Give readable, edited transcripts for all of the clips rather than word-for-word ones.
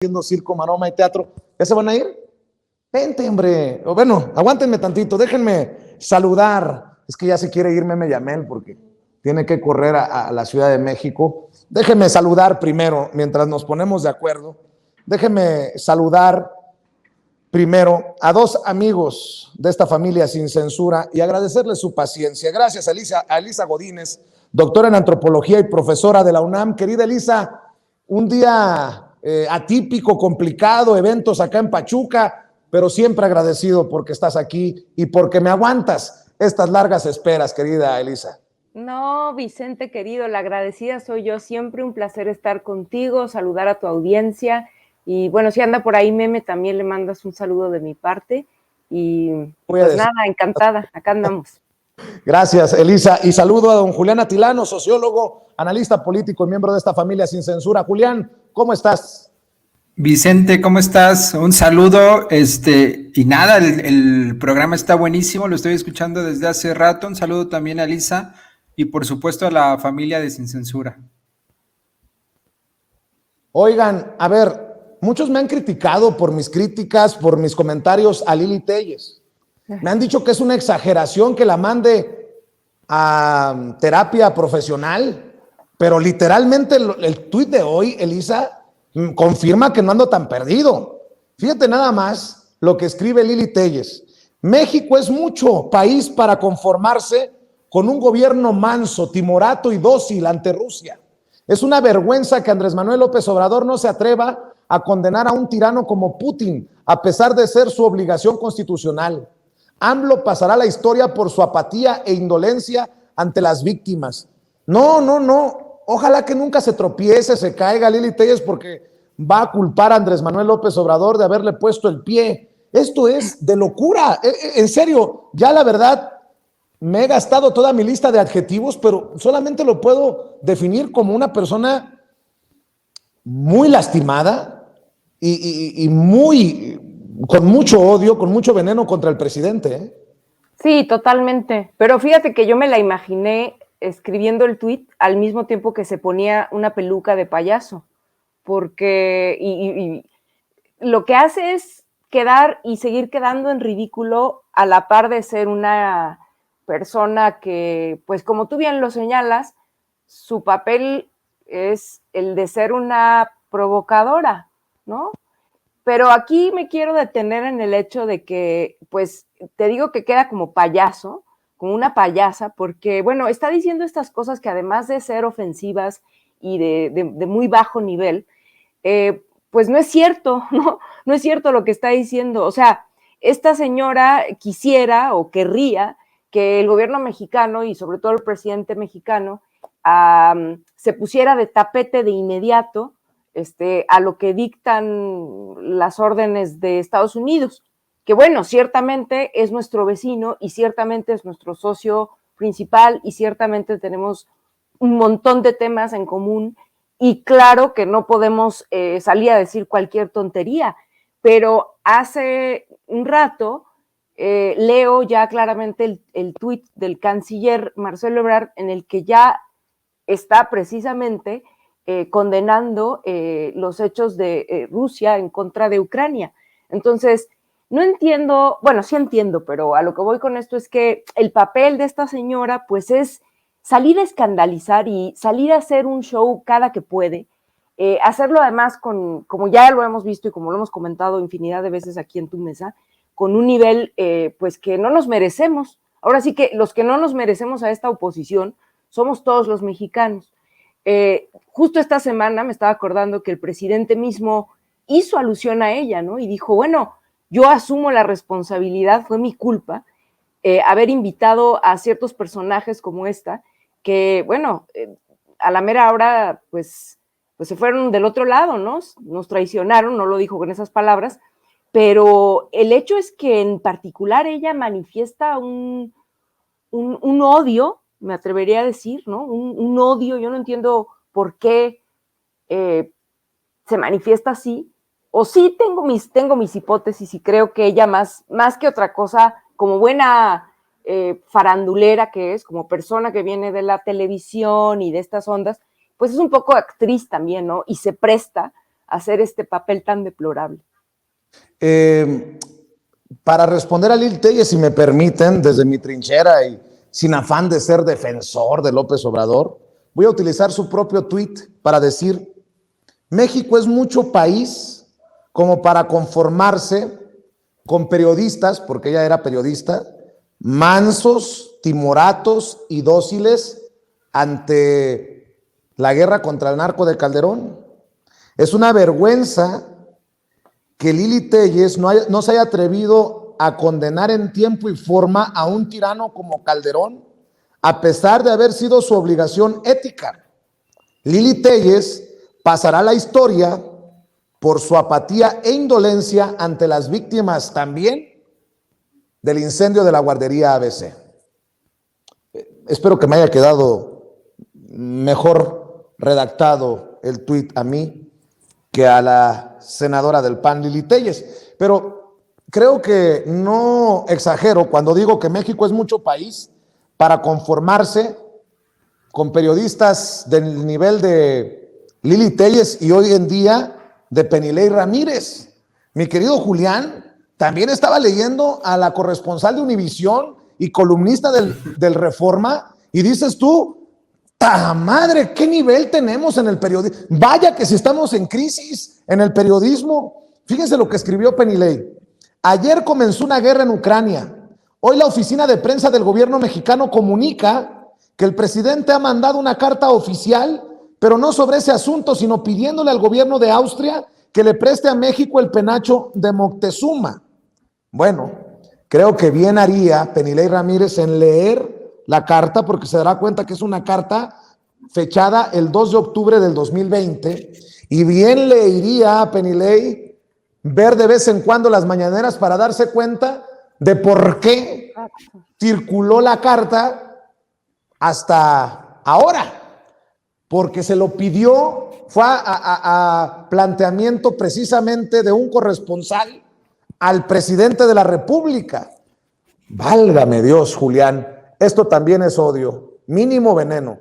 haciendo circo, maroma y teatro. ¿Ya se van a ir? Vente, hombre. O bueno, aguántenme tantito, déjenme saludar. Es que ya se quiere ir Meme Yamel porque tiene que correr a la Ciudad de México. Déjenme saludar primero, mientras nos ponemos de acuerdo. Déjenme saludar primero a dos amigos de esta familia Sin Censura y agradecerles su paciencia. Gracias a Elisa Godínez, doctora en antropología y profesora de la UNAM. Querida Elisa, un día atípico, complicado, eventos acá en Pachuca, pero siempre agradecido porque estás aquí y porque me aguantas estas largas esperas, querida Elisa. No, Vicente querido, la agradecida soy yo, siempre un placer estar contigo, saludar a tu audiencia y bueno, si anda por ahí Meme, también le mandas un saludo de mi parte y pues nada, encantada, acá andamos. Gracias, Elisa, y saludo a don Julián Atilano, sociólogo, analista político y miembro de esta familia Sin Censura. Julián, ¿cómo estás? Vicente, ¿cómo estás? Un saludo, y nada, el programa está buenísimo, lo estoy escuchando desde hace rato. Un saludo también a Lisa y por supuesto a la familia de Sin Censura. Oigan, a ver, muchos me han criticado por mis críticas, por mis comentarios a Lili Téllez. Me han dicho que es una exageración que la mande a terapia profesional, pero literalmente el tuit de hoy, Elisa, confirma que no ando tan perdido. Fíjate nada más lo que escribe Lili Téllez. México es mucho país para conformarse con un gobierno manso, timorato y dócil ante Rusia. Es una vergüenza que Andrés Manuel López Obrador no se atreva a condenar a un tirano como Putin, a pesar de ser su obligación constitucional. AMLO pasará a la historia por su apatía e indolencia ante las víctimas. No. Ojalá que nunca se tropiece, se caiga Lili Téllez porque va a culpar a Andrés Manuel López Obrador de haberle puesto el pie. Esto es de locura. En serio, ya la verdad, me he gastado toda mi lista de adjetivos, pero solamente lo puedo definir como una persona muy lastimada y muy con mucho odio, con mucho veneno contra el presidente, ¿eh? Sí, totalmente. Pero fíjate que yo me la imaginé escribiendo el tuit al mismo tiempo que se ponía una peluca de payaso, porque y lo que hace es quedar y seguir quedando en ridículo a la par de ser una persona que, pues como tú bien lo señalas, su papel es el de ser una provocadora, ¿no? Pero aquí me quiero detener en el hecho de que, pues, te digo que queda como payaso, como una payasa, porque, bueno, está diciendo estas cosas que además de ser ofensivas y de muy bajo nivel, pues no es cierto, ¿no? No es cierto lo que está diciendo. O sea, esta señora quisiera o querría que el gobierno mexicano y sobre todo el presidente mexicano se pusiera de tapete de inmediato a lo que dictan las órdenes de Estados Unidos, que bueno, ciertamente es nuestro vecino y ciertamente es nuestro socio principal y ciertamente tenemos un montón de temas en común y claro que no podemos salir a decir cualquier tontería, pero hace un rato leo ya claramente el tuit del canciller Marcelo Ebrard en el que ya está precisamente condenando los hechos de Rusia en contra de Ucrania. Entonces, no entiendo, bueno, sí entiendo, pero a lo que voy con esto es que el papel de esta señora, pues es salir a escandalizar y salir a hacer un show cada que puede, hacerlo además con, como ya lo hemos visto y como lo hemos comentado infinidad de veces aquí en tu mesa, con un nivel pues que no nos merecemos. Ahora sí que los que no nos merecemos a esta oposición somos todos los mexicanos. Justo esta semana me estaba acordando que el presidente mismo hizo alusión a ella, ¿no? Y dijo, bueno, yo asumo la responsabilidad, fue mi culpa haber invitado a ciertos personajes como esta, que, bueno, a la mera hora, pues se fueron del otro lado, ¿no? Nos traicionaron, no lo dijo con esas palabras, pero el hecho es que en particular ella manifiesta un odio, me atrevería a decir, ¿no? Un odio, yo no entiendo por qué se manifiesta así, o sí tengo mis hipótesis y creo que ella más que otra cosa, como buena farandulera que es, como persona que viene de la televisión y de estas ondas, pues es un poco actriz también, ¿no? Y se presta hacer este papel tan deplorable? Para responder a Lili Telles, si me permiten, desde mi trinchera y sin afán de ser defensor de López Obrador, voy a utilizar su propio tuit para decir: México es mucho país como para conformarse con periodistas, porque ella era periodista, mansos, timoratos y dóciles ante la guerra contra el narco de Calderón. Es una vergüenza que Lili Telles no se haya atrevido a condenar en tiempo y forma a un tirano como Calderón, a pesar de haber sido su obligación ética. Lili Telles pasará a la historia por su apatía e indolencia ante las víctimas también del incendio de la guardería ABC. Espero que me haya quedado mejor redactado el tuit a mí que a la senadora del PAN, Lili Telles. Pero creo que no exagero cuando digo que México es mucho país para conformarse con periodistas del nivel de Lili Telles y hoy en día de Penilei Ramírez. Mi querido Julián también estaba leyendo a la corresponsal de Univisión y columnista del Reforma, y dices tú: ¡ta madre! ¿Qué nivel tenemos en el periodismo? Vaya que si estamos en crisis en el periodismo. Fíjense lo que escribió Penilei. Ayer comenzó una guerra en Ucrania. Hoy la oficina de prensa del gobierno mexicano comunica que el presidente ha mandado una carta oficial, pero no sobre ese asunto, sino pidiéndole al gobierno de Austria que le preste a México el penacho de Moctezuma. Bueno, creo que bien haría Penilei Ramírez en leer la carta, porque se dará cuenta que es una carta fechada el 2 de octubre del 2020, y bien le iría a Penilei ver de vez en cuando las mañaneras para darse cuenta de por qué circuló la carta hasta ahora. Porque se lo pidió, fue a planteamiento precisamente de un corresponsal al presidente de la República. Válgame Dios, Julián, esto también es odio, mínimo veneno.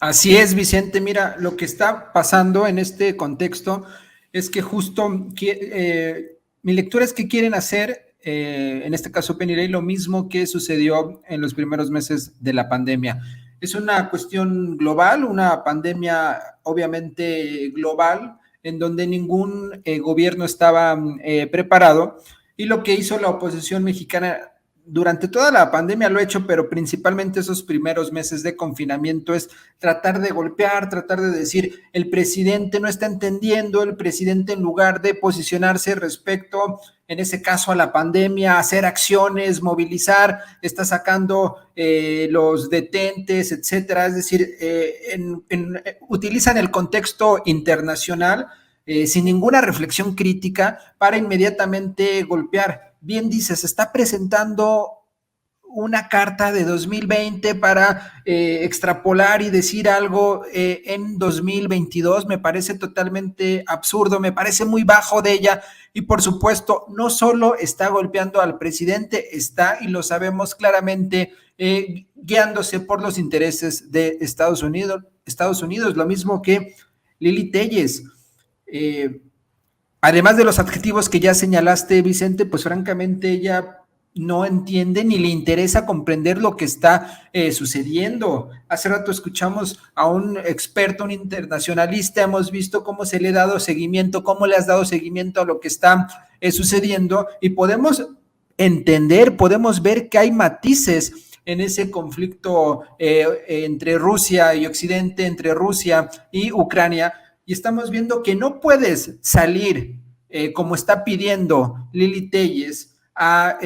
Así es, Vicente. Mira, lo que está pasando en este contexto es que justo mi lectura es que quieren hacer, en este caso Penilei, lo mismo que sucedió en los primeros meses de la pandemia. Es una cuestión global, una pandemia obviamente global, en donde ningún gobierno estaba preparado, y lo que hizo la oposición mexicana durante toda la pandemia lo ha hecho, pero principalmente esos primeros meses de confinamiento, es tratar de golpear, tratar de decir: el presidente no está entendiendo, el presidente, en lugar de posicionarse respecto, en ese caso, a la pandemia, hacer acciones, movilizar, está sacando los detentes, etcétera. Es decir, utilizan el contexto internacional sin ninguna reflexión crítica para inmediatamente golpear. Bien dices, está presentando una carta de 2020 para extrapolar y decir algo en 2022. Me parece totalmente absurdo, me parece muy bajo de ella, y por supuesto no solo está golpeando al presidente, está, y lo sabemos claramente, guiándose por los intereses de Estados Unidos, lo mismo que Lili Telles. Además de los adjetivos que ya señalaste, Vicente, pues francamente ella no entiende ni le interesa comprender lo que está sucediendo. Hace rato escuchamos a un experto, un internacionalista, hemos visto cómo se le ha dado seguimiento, cómo le has dado seguimiento a lo que está sucediendo, y podemos entender, podemos ver que hay matices en ese conflicto entre Rusia y Occidente, entre Rusia y Ucrania. Y estamos viendo que no puedes salir, como está pidiendo Lili Telles, a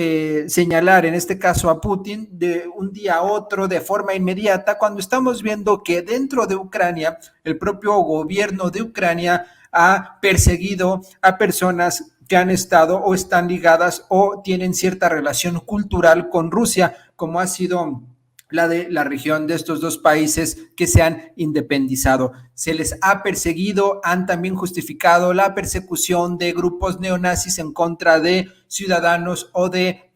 señalar, en este caso a Putin, de un día a otro, de forma inmediata, cuando estamos viendo que dentro de Ucrania, el propio gobierno de Ucrania ha perseguido a personas que han estado o están ligadas o tienen cierta relación cultural con Rusia, como ha sido la de la región de estos dos países que se han independizado. Se les ha perseguido, han también justificado la persecución de grupos neonazis en contra de ciudadanos o de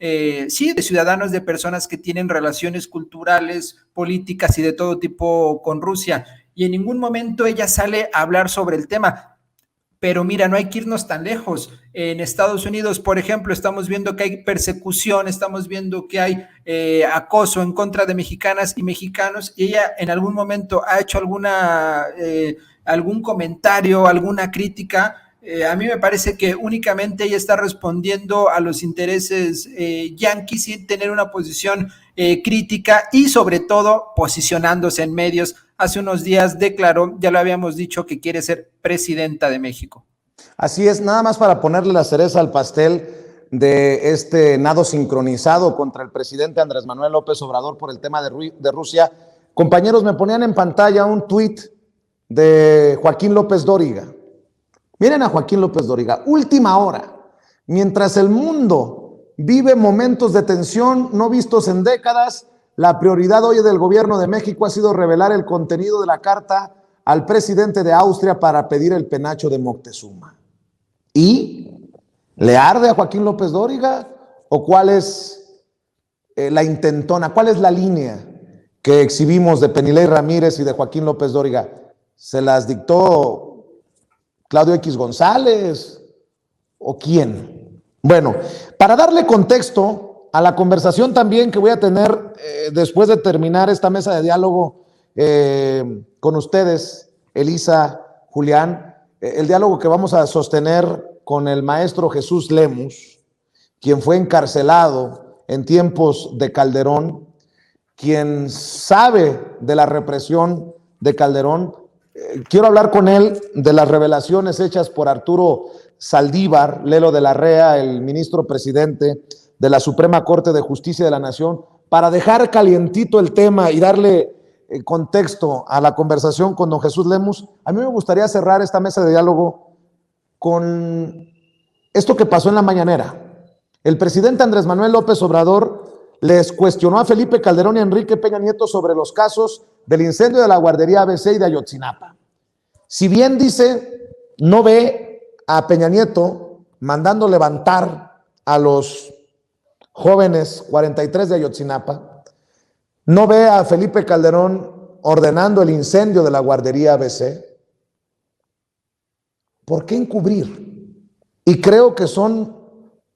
ciudadanos, de personas que tienen relaciones culturales, políticas y de todo tipo con Rusia. Y en ningún momento ella sale a hablar sobre el tema. Pero mira, no hay que irnos tan lejos. En Estados Unidos, por ejemplo, estamos viendo que hay persecución, estamos viendo que hay acoso en contra de mexicanas y mexicanos, y ella en algún momento ha hecho algún comentario, alguna crítica. A mí me parece que únicamente ella está respondiendo a los intereses yanquis sin tener una posición crítica y sobre todo posicionándose en medios. Hace unos días declaró, ya lo habíamos dicho, que quiere ser presidenta de México. Así es, nada más para ponerle la cereza al pastel de este nado sincronizado contra el presidente Andrés Manuel López Obrador por el tema de Rusia. Compañeros, me ponían en pantalla un tuit de Joaquín López Dóriga. Miren a Joaquín López Dóriga, última hora, mientras el mundo vive momentos de tensión no vistos en décadas, la prioridad hoy del gobierno de México ha sido revelar el contenido de la carta al presidente de Austria para pedir el penacho de Moctezuma. ¿Y le arde a Joaquín López Dóriga? ¿O cuál es la intentona? ¿Cuál es la línea que exhibimos de Penilei Ramírez y de Joaquín López Dóriga? ¿Se las dictó Claudio X González o quién? Bueno, para darle contexto a la conversación también que voy a tener después de terminar esta mesa de diálogo con ustedes, Elisa, Julián, el diálogo que vamos a sostener con el maestro Jesús Lemus, quien fue encarcelado en tiempos de Calderón, quien sabe de la represión de Calderón. Quiero hablar con él de las revelaciones hechas por Arturo Saldívar, Lelo de la Rea, el ministro presidente de la Suprema Corte de Justicia de la Nación, para dejar calientito el tema y darle contexto a la conversación con don Jesús Lemus. A mí me gustaría cerrar esta mesa de diálogo con esto que pasó en la mañanera. El presidente Andrés Manuel López Obrador les cuestionó a Felipe Calderón y Enrique Peña Nieto sobre los casos del incendio de la guardería ABC y de Ayotzinapa. Si bien dice, no ve a Peña Nieto mandando levantar a los jóvenes 43 de Ayotzinapa, no ve a Felipe Calderón ordenando el incendio de la guardería ABC. ¿Por qué encubrir? Y creo que son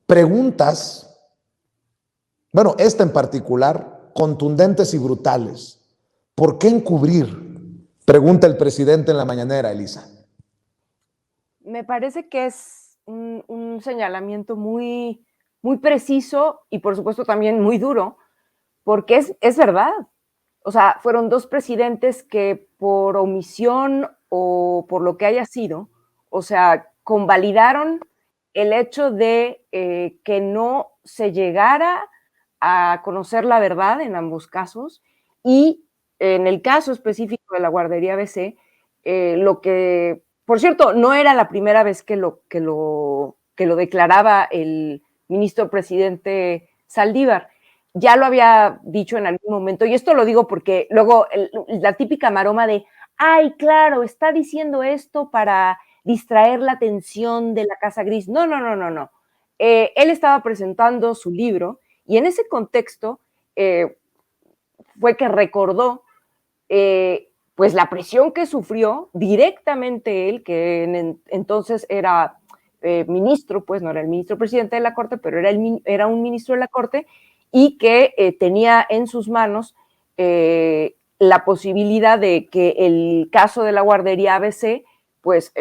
preguntas, bueno, esta en particular, contundentes y brutales. ¿Por qué encubrir? Pregunta el presidente en la mañanera, Elisa. Me parece que es un señalamiento muy, muy preciso y por supuesto también muy duro, porque es verdad. O sea, fueron dos presidentes que por omisión o por lo que haya sido, o sea, convalidaron el hecho de que no se llegara a conocer la verdad en ambos casos, y en el caso específico de la guardería ABC, lo que, por cierto, no era la primera vez que lo declaraba el ministro presidente Saldívar. Ya lo había dicho en algún momento, y esto lo digo porque luego la típica maroma de, ay, claro, está diciendo esto para distraer la atención de la Casa Gris. No. Él estaba presentando su libro y en ese contexto fue que recordó pues la presión que sufrió directamente él, que entonces era ministro, pues no era el ministro presidente de la Corte, pero era un ministro de la Corte, y que tenía en sus manos la posibilidad de que el caso de la guardería ABC pues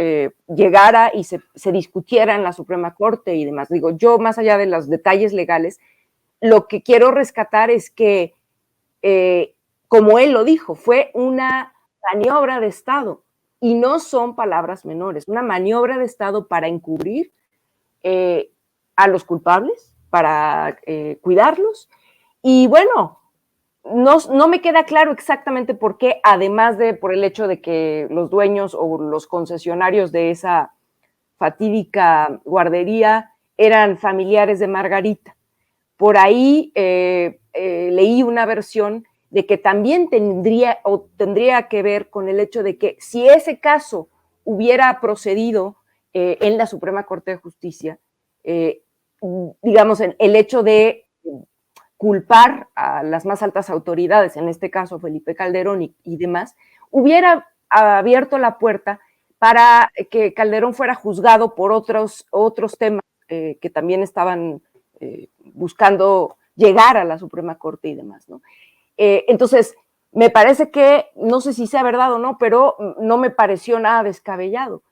llegara y se discutiera en la Suprema Corte y demás. Digo, yo más allá de los detalles legales, lo que quiero rescatar es que, como él lo dijo, fue una maniobra de Estado, y no son palabras menores, una maniobra de Estado para encubrir a los culpables, para cuidarlos. Y bueno, no me queda claro exactamente por qué, además de por el hecho de que los dueños o los concesionarios de esa fatídica guardería eran familiares de Margarita. Por ahí leí una versión de que también tendría que ver con el hecho de que si ese caso hubiera procedido en la Suprema Corte de Justicia, digamos, el hecho de culpar a las más altas autoridades, en este caso Felipe Calderón y demás, hubiera abierto la puerta para que Calderón fuera juzgado por otros temas que también estaban buscando llegar a la Suprema Corte y demás, ¿no? Entonces, me parece que, no sé si sea verdad o no, pero no me pareció nada descabellado.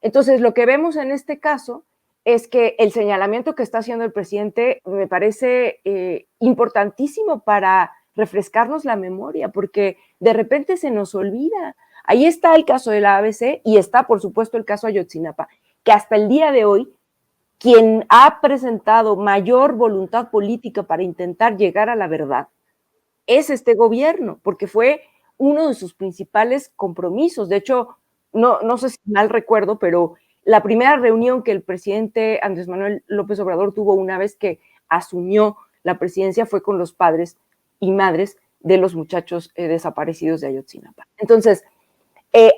Entonces, lo que vemos en este caso es que el señalamiento que está haciendo el presidente me parece importantísimo para refrescarnos la memoria, porque de repente se nos olvida. Ahí está el caso de la ABC y está, por supuesto, el caso Ayotzinapa, que hasta el día de hoy, quien ha presentado mayor voluntad política para intentar llegar a la verdad es este gobierno, porque fue uno de sus principales compromisos. De hecho, no sé si mal recuerdo, pero la primera reunión que el presidente Andrés Manuel López Obrador tuvo una vez que asumió la presidencia fue con los padres y madres de los muchachos desaparecidos de Ayotzinapa. Entonces,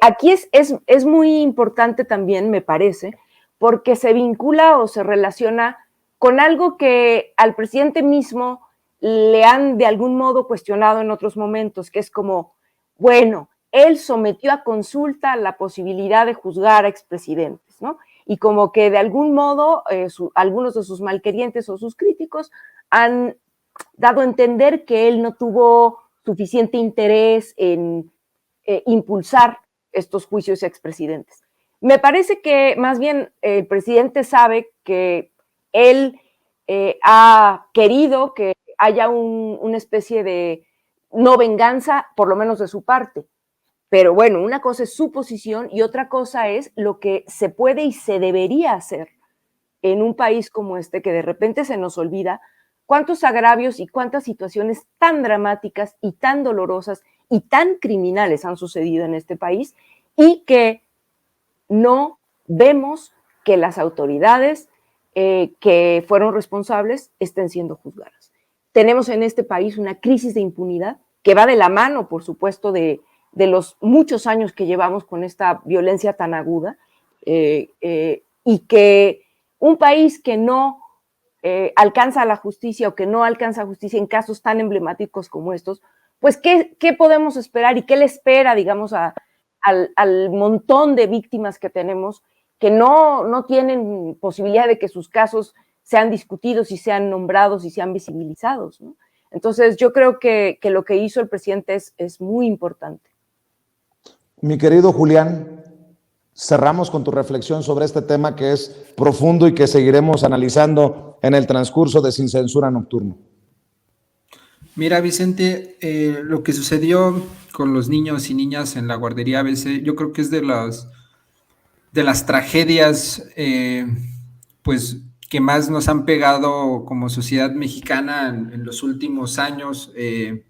aquí es muy importante también, me parece, porque se vincula o se relaciona con algo que al presidente mismo le han de algún modo cuestionado en otros momentos, que es como, bueno, él sometió a consulta la posibilidad de juzgar a expresidentes, ¿no? Y como que de algún modo algunos de sus malquerientes o sus críticos han dado a entender que él no tuvo suficiente interés en impulsar estos juicios a expresidentes. Me parece que más bien el presidente sabe que él ha querido que haya una especie de no venganza, por lo menos de su parte. Pero bueno, una cosa es su posición y otra cosa es lo que se puede y se debería hacer en un país como este, que de repente se nos olvida cuántos agravios y cuántas situaciones tan dramáticas y tan dolorosas y tan criminales han sucedido en este país y que no vemos que las autoridades que fueron responsables estén siendo juzgadas. Tenemos en este país una crisis de impunidad que va de la mano, por supuesto, de los muchos años que llevamos con esta violencia tan aguda y que un país que no alcanza la justicia o que no alcanza justicia en casos tan emblemáticos como estos, pues ¿qué podemos esperar y qué le espera, digamos, al montón de víctimas que tenemos que no tienen posibilidad de que sus casos sean discutidos y sean nombrados y sean visibilizados, ¿no? Entonces yo creo que lo que hizo el presidente es muy importante. Mi querido Julián, cerramos con tu reflexión sobre este tema que es profundo y que seguiremos analizando en el transcurso de Sin Censura Nocturno. Mira, Vicente, lo que sucedió con los niños y niñas en la guardería ABC, yo creo que es de las tragedias pues que más nos han pegado como sociedad mexicana en los últimos años. El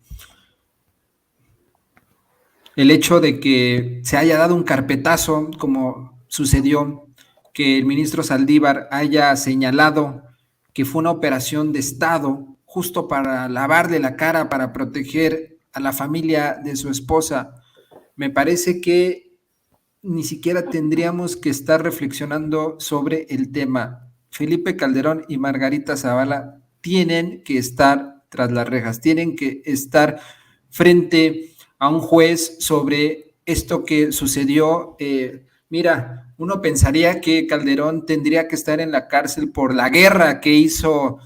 hecho de que se haya dado un carpetazo, como sucedió, que el ministro Saldívar haya señalado que fue una operación de Estado justo para lavarle la cara, para proteger a la familia de su esposa, me parece que ni siquiera tendríamos que estar reflexionando sobre el tema. Felipe Calderón y Margarita Zavala tienen que estar tras las rejas, tienen que estar frente a un juez sobre esto que sucedió. Mira, uno pensaría que Calderón tendría que estar en la cárcel por la guerra que hizo,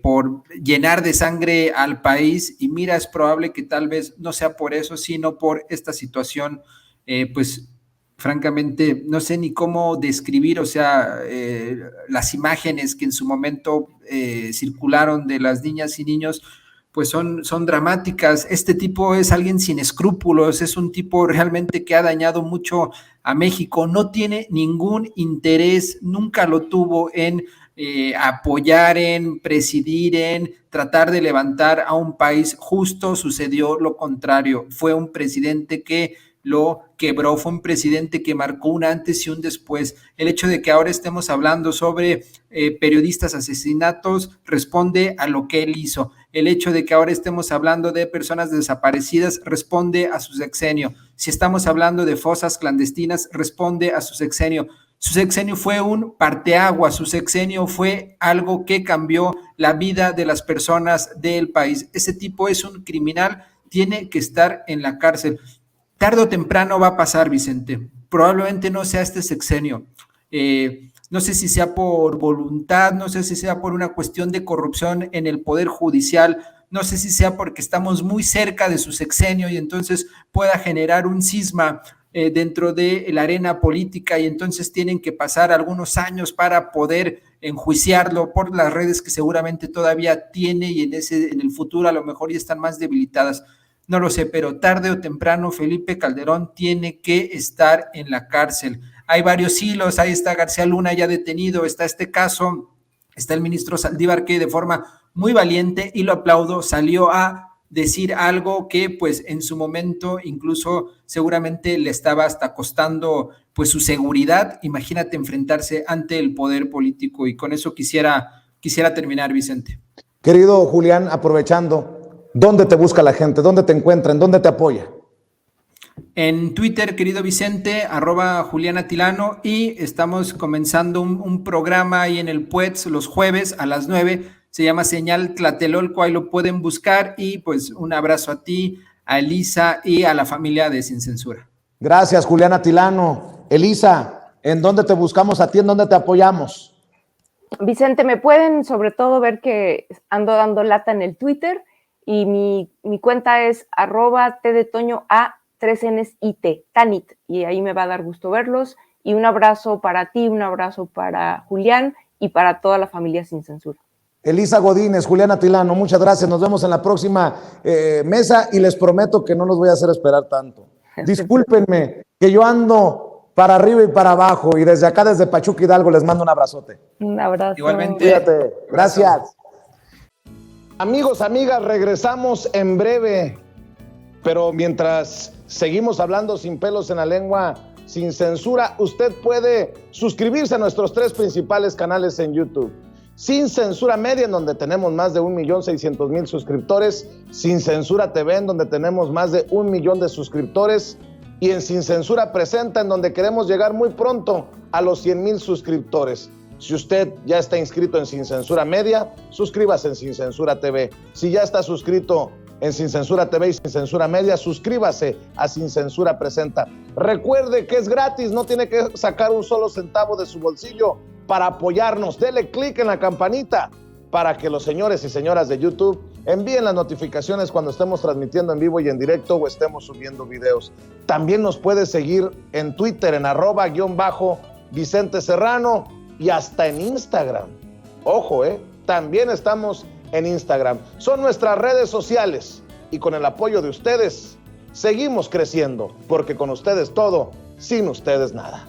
por llenar de sangre al país, y mira, es probable que tal vez no sea por eso, sino por esta situación, pues francamente, no sé ni cómo describir, o sea, las imágenes que en su momento circularon de las niñas y niños, pues son dramáticas. Este tipo es alguien sin escrúpulos, es un tipo realmente que ha dañado mucho a México, no tiene ningún interés, nunca lo tuvo en apoyar, en presidir, en tratar de levantar a un país. Justo sucedió lo contrario, fue un presidente que lo quebró, fue un presidente que marcó un antes y un después. El hecho de que ahora estemos hablando sobre periodistas asesinatos responde a lo que él hizo. El hecho de que ahora estemos hablando de personas desaparecidas responde a su sexenio. Si estamos hablando de fosas clandestinas, responde a su sexenio. Su sexenio fue un parteaguas, su sexenio fue algo que cambió la vida de las personas del país. Ese tipo es un criminal, tiene que estar en la cárcel. Tarde o temprano va a pasar, Vicente. probablemente no sea este sexenio. No sé si sea por voluntad, no sé si sea por una cuestión de corrupción en el Poder Judicial, no sé si sea porque estamos muy cerca de su sexenio y entonces pueda generar un cisma dentro de la arena política y entonces tienen que pasar algunos años para poder enjuiciarlo por las redes que seguramente todavía tiene y en el futuro a lo mejor ya están más debilitadas. No lo sé, pero tarde o temprano Felipe Calderón tiene que estar en la cárcel. Hay varios hilos, ahí está García Luna ya detenido, está este caso, está el ministro Saldívar que de forma muy valiente, y lo aplaudo, salió a decir algo que pues en su momento incluso seguramente le estaba hasta costando pues su seguridad. Imagínate enfrentarse ante el poder político, y con eso quisiera terminar, Vicente. Querido Julián, aprovechando, ¿dónde te busca la gente? ¿Dónde te encuentra? ¿En dónde te apoya? En Twitter, querido Vicente, @JulianAtilano, y estamos comenzando un programa ahí en el Puets los jueves a las 9, se llama Señal Tlatelolco, ahí lo pueden buscar, y pues un abrazo a ti, a Elisa y a la familia de Sin Censura. Gracias, Julián Atilano. Elisa, ¿en dónde te buscamos a ti? ¿En dónde te apoyamos? Vicente, me pueden sobre todo ver que ando dando lata en el Twitter, y mi cuenta es @tdetoñoa 3Ns IT, Tanit, y ahí me va a dar gusto verlos. Y un abrazo para ti, un abrazo para Julián y para toda la familia Sin Censura. Elisa Godínez, Julián Atilano, muchas gracias. Nos vemos en la próxima mesa, y les prometo que no los voy a hacer esperar tanto. Discúlpenme que yo ando para arriba y para abajo, y desde acá, desde Pachuca Hidalgo, les mando un abrazote. Un abrazo. Igualmente. Cuídate. Gracias. Amigos, amigas, regresamos en breve. Pero mientras seguimos hablando sin pelos en la lengua, sin censura, usted puede suscribirse a nuestros 3 principales canales en YouTube. Sin Censura Media, en donde tenemos más de 1.600.000 suscriptores. Sin Censura TV, en donde tenemos más de 1 millón de suscriptores. Y en Sin Censura Presenta, en donde queremos llegar muy pronto a los 100,000 suscriptores. Si usted ya está inscrito en Sin Censura Media, suscríbase en Sin Censura TV. Si ya está suscrito en Sin Censura TV y Sin Censura Media, suscríbase a Sin Censura Presenta. Recuerde que es gratis, no tiene que sacar un solo centavo de su bolsillo para apoyarnos. Dele clic en la campanita para que los señores y señoras de YouTube envíen las notificaciones cuando estemos transmitiendo en vivo y en directo o estemos subiendo videos. También nos puede seguir en Twitter en @Vicente Serrano, y hasta en Instagram. Ojo, también estamos en Instagram. Son nuestras redes sociales, y con el apoyo de ustedes seguimos creciendo, porque con ustedes todo, sin ustedes nada.